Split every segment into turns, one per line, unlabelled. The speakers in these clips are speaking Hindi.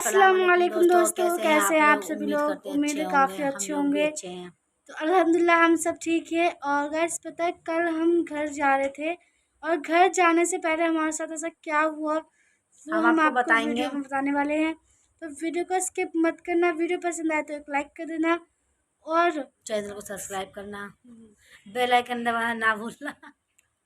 अस्सलामुअलैकुम दोस्तों, कैसे हैं आप सभी
उम्मीद
लोग।
करते हैं
उम्मीद
अच्छे
है
होंगे।
काफ़ी
हम
अच्छे
लोग भी
होंगे।
अच्छे हैं।
तो अल्हम्दुलिल्लाह हम सब ठीक है। और गाइस पता है, कल हम घर जा रहे थे और घर जाने से पहले हमारे साथ ऐसा क्या हुआ वो
हम
हम
आपको
आपको
बताएंगे।
वीडियो में बताने वाले हैं। तो वीडियो को स्किप मत करना। वीडियो पसंद आए तो एक लाइक कर देना और
चैनल को सब्सक्राइब करना, बेल आइकन दबाना ना भूलना।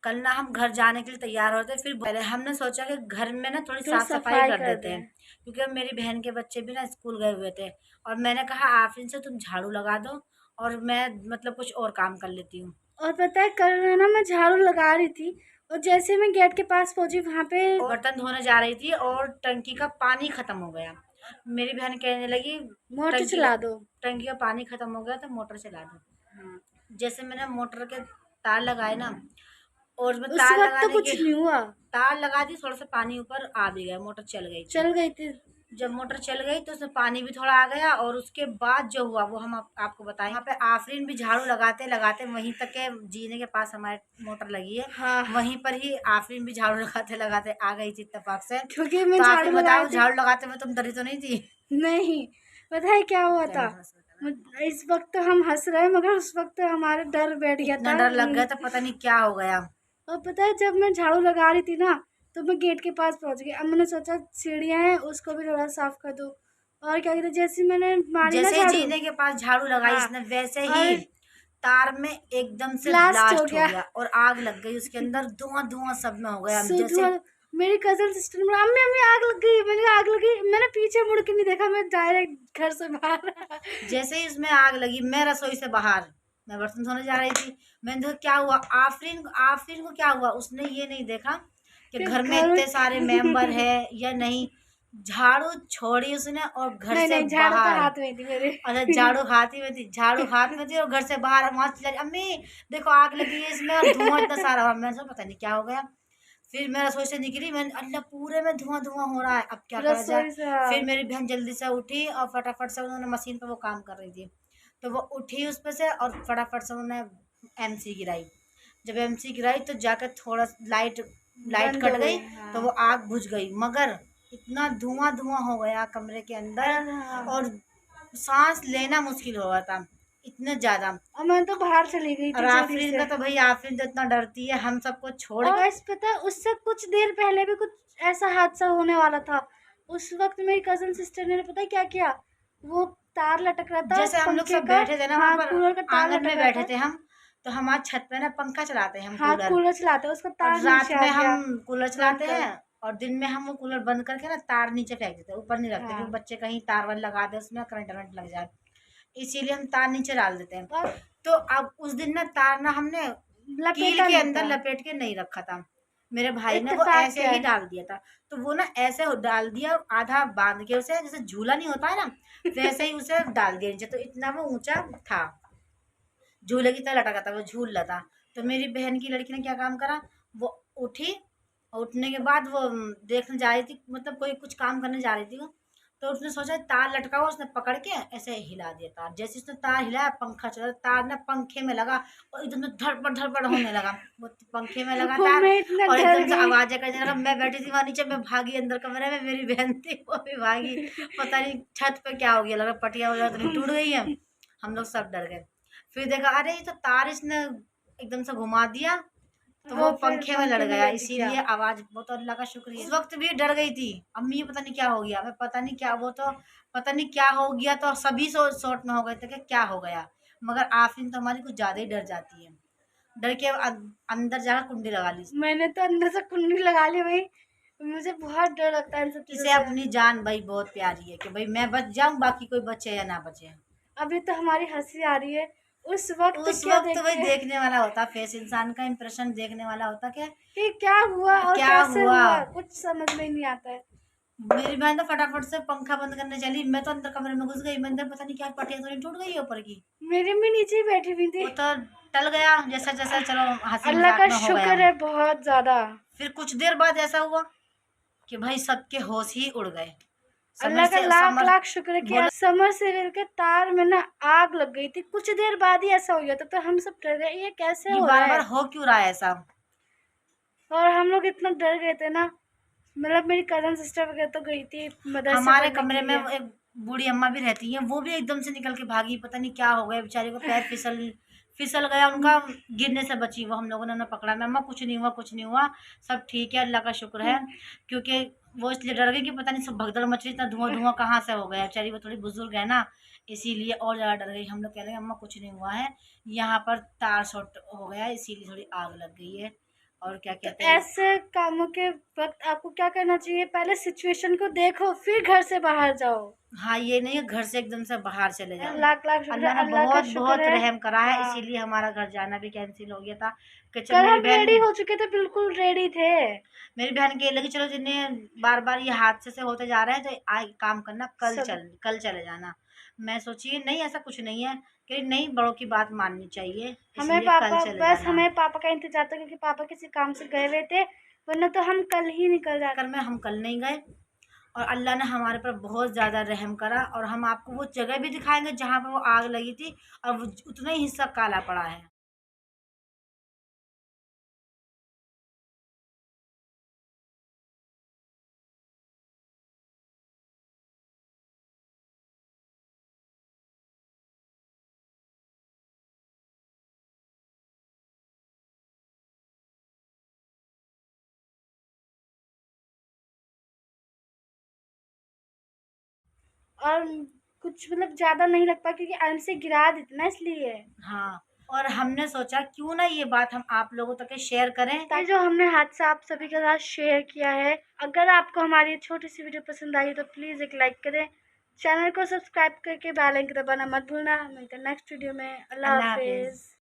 कल ना हम घर जाने के लिए तैयार होते, फिर पहले हमने सोचा कि घर में ना थोड़ी
थोड़ी
साफ सफाई
सफाई
कर
कर
देते हैं,
दें।
क्योंकि अब मेरी बहन के बच्चे भी ना स्कूल गए हुए थे। और मैंने कहा आफरीन से तुम झाड़ू लगा दो और मैं मतलब कुछ और काम कर लेती हूँ।
और पता है, कल ना मैं झाड़ू लगा रही थी और जैसे मैं गेट के पास पहुंची वहाँ पे
बर्तन धोने जा रही थी और टंकी का पानी खत्म हो गया। मेरी बहन कहने लगी
मोटर
टंकी
चला दो।
टंकी का पानी खत्म हो गया तो मोटर चला दो। हाँ, जैसे मैंने मोटर के तार लगाए ना, और उसमें
उस
तार
वक्त तो
लगाने के
कुछ नहीं हुआ,
तार लगा दी, थोड़ा सा पानी ऊपर आ भी गया, मोटर चल गई थी।
चल गई थी।
जब मोटर चल गई तो उसमें पानी भी थोड़ा आ गया, और उसके बाद जो हुआ वो हम आपको बताएंगे। वहाँ पे आफरीन भी झाड़ू लगाते लगाते वहीं तक के जीने के पास हमारे मोटर लगी है,
हाँ,
वहीं पर ही आफरीन भी झाड़ू लगाते लगाते आ गई थी इत्तेफाक से।
क्योंकि मैं
तो
झाड़ू
आफरीन
लगा
बताओ,
रही थी।
झाड़ू लगाते में तुम डरी तो नहीं थी?
नहीं, पता है क्या हुआ था।
कैमरा थोड़ा सा बताना।
इस वक्त तो हम हंस रहे हैं मगर उस वक्त तो हमारे डर बैठ गया
इतना
था।
डर लग गया था, पता नहीं क्या हो गया।
और पता है, जब मैं झाड़ू लगा रही थी ना तो मैं गेट के पास पहुंच गई। अब मैंने सोचा सीढ़ियाँ हैं उसको भी थोड़ा साफ कर दूं। और क्या कहते, जैसे मैंने मारी ना
जैसे ही
झाड़ू,
जीने के पास झाड़ू लगाई
हाँ,
इसने, वैसे ही
और
तार में एकदम से
ब्लास्ट हो
ब्लास्ट हो
गया।
गया और आग लग गई उसके अंदर। धुआं धुआं सब में हो गया जैसे।
धुआं। मेरी कजन सिस्टर ने बोला, अम्मी अम्मी आग लग गई। मैंने कहा, आग लगी? मैंने पीछे मुड़ के नहीं देखा, मैं डायरेक्ट घर से बाहर।
जैसे ही उसमें आग लगी, मैं रसोई से बाहर, मैं बर्तन धोने जा रही थी। मैंने देखा क्या हुआ, आफरीन आफरीन को क्या हुआ। उसने ये नहीं देखा कि
फिर
घर में
घर
इतने सारे मेंबर है या नहीं। झाड़ू छोड़ी उसने और घर
नहीं
से
नहीं, झाड़ू तो
बाहर।
हाथ में थी मेरे।
अच्छा, झाड़ू हाथ ही में थी, झाड़ू हाथ में थी और घर से बाहर वहां चिल्ला रही, अम्मी देखो आग लगी है इसमें और धुआं इतना सारा हुआ। मैंने सोचा पता नहीं क्या हो गया। फिर मैं रसोई से निकली, मैंने अल्लाह पूरे में धुआं धुआं हो रहा है, अब क्या करा जाए।
रसोई से, हाँ।
फिर मेरी बहन जल्दी से उठी और फटाफट से उन्होंने मशीन पे वो काम कर रही थी, तो वो उठी उस पे से और फटाफट से उन्होंने एमसी गिराई। जब एमसी गिराई तो जाकर थोड़ा लाइट लाइट
बंद
कट
हो
गई,
गई,
तो
हाँ।
वो आग बुझ गई। मगर इतना धुआं धुआं हो गया कमरे के अंदर,
हाँ।
और सांस लेना मुश्किल हो रहा था, इतने ज्यादा।
और मैं तो बाहर चली गई
और
थी जल्दी
आफरीन
से।
का तो भाई, आफरीन तो इतना डरती है हम सबको छोड़
और
के।
गाइस पता है, उससे कुछ देर पहले भी कुछ ऐसा हादसा होने वाला था। उस वक्त मेरी कजन सिस्टर ने पता है क्या किया, वो तार लटक रहा था
जैसे हम लोग
पंखे
सब
का।
बैठे थे ना वहां
हाँ,
पर,
कूलर का तार
आंगन
लटक
में
रहा
बैठे
था।
थे हम, तो हमारे छत पे ना पंखा चलाते हैं हम,
हाँ,
कूलर।
कूलर चलाते उसका
और
तार नीचे
रात
आ
में
गया।
हम कूलर
बंद
चलाते
कर,
हैं, और दिन में हम वो कूलर बंद करके ना तार नीचे फेंक देते हैं, ऊपर नहीं रखते, क्योंकि
हाँ।
बच्चे कहीं तार वार लगा दे उसमें करंट वरंट लग जाए, इसीलिए हम तार नीचे डाल देते हैं।
और
तो अब उस दिन ना तार ना हमने कील
लपेटा
के
नहीं
अंदर
था,
लपेट के नहीं रखा था, मेरे भाई ने वो
इत्तेफाक
ऐसे
क्या
ही
है।
डाल दिया था। तो वो ना ऐसे डाल दिया, आधा बांध के उसे, जैसे झूला नहीं होता है ना, वैसे ही उसे डाल दिया नीचे, तो इतना वो ऊंचा था, झूले की तरह लटका था, वो झूल रहा था। तो मेरी बहन की लड़की ने क्या काम करा, वो उठी, और उठने के बाद वो देखने जा रही थी, मतलब कोई कुछ काम करने जा रही थी वो। तो उसने सोचा तार लटका हुआ, उसने पकड़ के ऐसे हिला दिया तार। जैसे उसने तार हिलाया, पंखा चला, तार ना पंखे में लगा और एकदम से धड़पड़ होने लगा। वो पंखे में लगा
वो
तार,
मैं इतना
और
डर
एकदम से
गई।
आवाजें करने लगा। मैं बैठी थी वहां नीचे, मैं भागी अंदर कमरे में, मेरी बहन थी वो भी भागी। पता नहीं छत पे क्या हो गया, लगा पटिया वगैरह तो नहीं टूट गई है। हम लोग सब डर गए। फिर देखा, अरे ये तो तार इसने एकदम से घुमा दिया, तो वो
और फिर
पंखे में लड़
पंखे में
गया,
लग गया।
इसीलिए आवाज। वो तो अल्लाह का शुक्र है। उस वक्त भी डर गई थी अम्मी, ये पता नहीं क्या हो गया, मैं पता नहीं क्या, वो तो पता नहीं क्या हो गया, तो सभी शॉर्ट में हो गए थे कि क्या हो गया। मगर आफरीन तो हमारी कुछ ज्यादा ही डर जाती है, डर के अंदर जाकर कुंडी लगा ली।
मैंने तो अंदर से कुंडी लगा ली भाई। मुझे बहुत डर लगता है इन सब चीजों
इसे
से।
अपनी जान भाई बहुत प्यारी है, कि भाई मैं बच जाऊं, बाकी कोई बचे या ना बचे।
अभी तो हमारी हंसी आ रही है, उस वक्त
उस
क्या
वक्त तो भाई
देखते हैं
देखने वाला होता फेस, इंसान का इंप्रेशन देखने वाला होता कि
कि क्या हुआ और
क्या
कैसे
हुआ।
हुआ, कुछ समझ में ही नहीं आता है।
मेरी बहन तो फटाफट से पंखा बंद करने चली, मैं तो अंदर कमरे में घुस गई। मैंने पता नहीं क्या पटिया तो नहीं टूट गई है ऊपर की।
मेरी भी नीचे ही बैठी हुई थी।
वो तो टल गया जैसा जैसा, चलो हंसी
अल्लाह
मजाक
का
में हो गया।
शुक्र है बहुत ज्यादा।
फिर कुछ देर बाद ऐसा हुआ कि भाई सबके होश ही उड़ गए। समर
अल्लाह का
से
लाख
समर
लाख शुक्र है कि
बोलो,
समर सेवर के तार में ना आग लग गई थी। कुछ देर बाद ही ऐसा हो गया था, तो हम सब डर गए, ये कैसे
ये
हो रहा
बार बार
है।
हो क्यों रहा है ऐसा।
और हम लोग इतना डर गए थे ना। मतलब मेरी कज़न सिस्टर वगैरह तो गई थी मदरसे
हमारे
पढ़ने
कमरे
के
में
लिए।
वो एक बूढ़ी अम्मा भी रहती हैं, वो भी एकदम से निकल के भागी, पता नहीं क्या हो गया बेचारी को, पैर फिसल फिसल गया उनका, गिरने से बची वो। हम लोगों ने उन्हें पकड़ा, मैं अम्मा कुछ नहीं हुआ, कुछ नहीं हुआ, सब ठीक है, अल्लाह का शुक्र है। क्योंकि वो इसलिए डर गई कि पता नहीं सब भगदड़ मच रही, इतना धुआं धुआं कहाँ से हो गया, बेचारी वो थोड़ी बुजुर्ग है ना, इसीलिए और ज़्यादा डर गई। हम लोग कह रहे हैं अम्मा कुछ नहीं हुआ है, यहाँ पर तार शॉर्ट हो गया है, इसीलिए थोड़ी आग लग गई है। और क्या
तो
कहते हैं,
ऐसे कामों के वक़्त आपको क्या करना चाहिए? पहले सिचुएशन को देखो, फिर घर से बाहर जाओ।
हाँ, ये नहीं है घर से एकदम से बाहर चले जाओ।
लाख-लाख शुक्र है,
अल्लाह ने
अल्लाह का
बहुत
शुक्र
बहुत
है।
रहम करा है,
हाँ,
इसीलिए हमारा घर जाना भी कैंसिल हो गया था कि चल
कल हम रेडी हो चुके थे, बिल्कुल रेडी थे।
मेरी बहन के लगी चलो जिन्हें बार बार ये हादसे से होते जा रहे हैं तो आज काम करना,
सब
कल चले जाना। मैं सोची नहीं ऐसा कुछ नहीं है, कि नहीं बड़ों की बात माननी चाहिए, इसलिए कल चले जाना।
हमें पापा का इंतज़ार था क्योंकि पापा किसी काम से गए हुए थे, वरना तो हम कल ही निकल
चक्कर
जाते।
में हम कल नहीं गए, और अल्लाह ने हमारे पर बहुत ज़्यादा रहम करा, और हम आपको वो जगह भी दिखाएंगे जहाँ पे वो आग लगी थी, और वो उतना ही हिस्सा काला पड़ा है।
और कुछ मतलब ज़्यादा नहीं लग पाया क्योंकि आराम से गिरा देते ना इसलिए।
हाँ, और हमने सोचा क्यों ना ये बात हम आप लोगों तक शेयर करें।
ये जो हमने हादसा आप सभी के साथ शेयर किया है, अगर आपको हमारी छोटी सी वीडियो पसंद आई तो प्लीज़ एक लाइक करें, चैनल को सब्सक्राइब करके बेल आइकन दबाना मत भूलना। मिलते हैं नेक्स्ट वीडियो में। अल्लाह
अल्लाह हाफिज।
हाफिज़।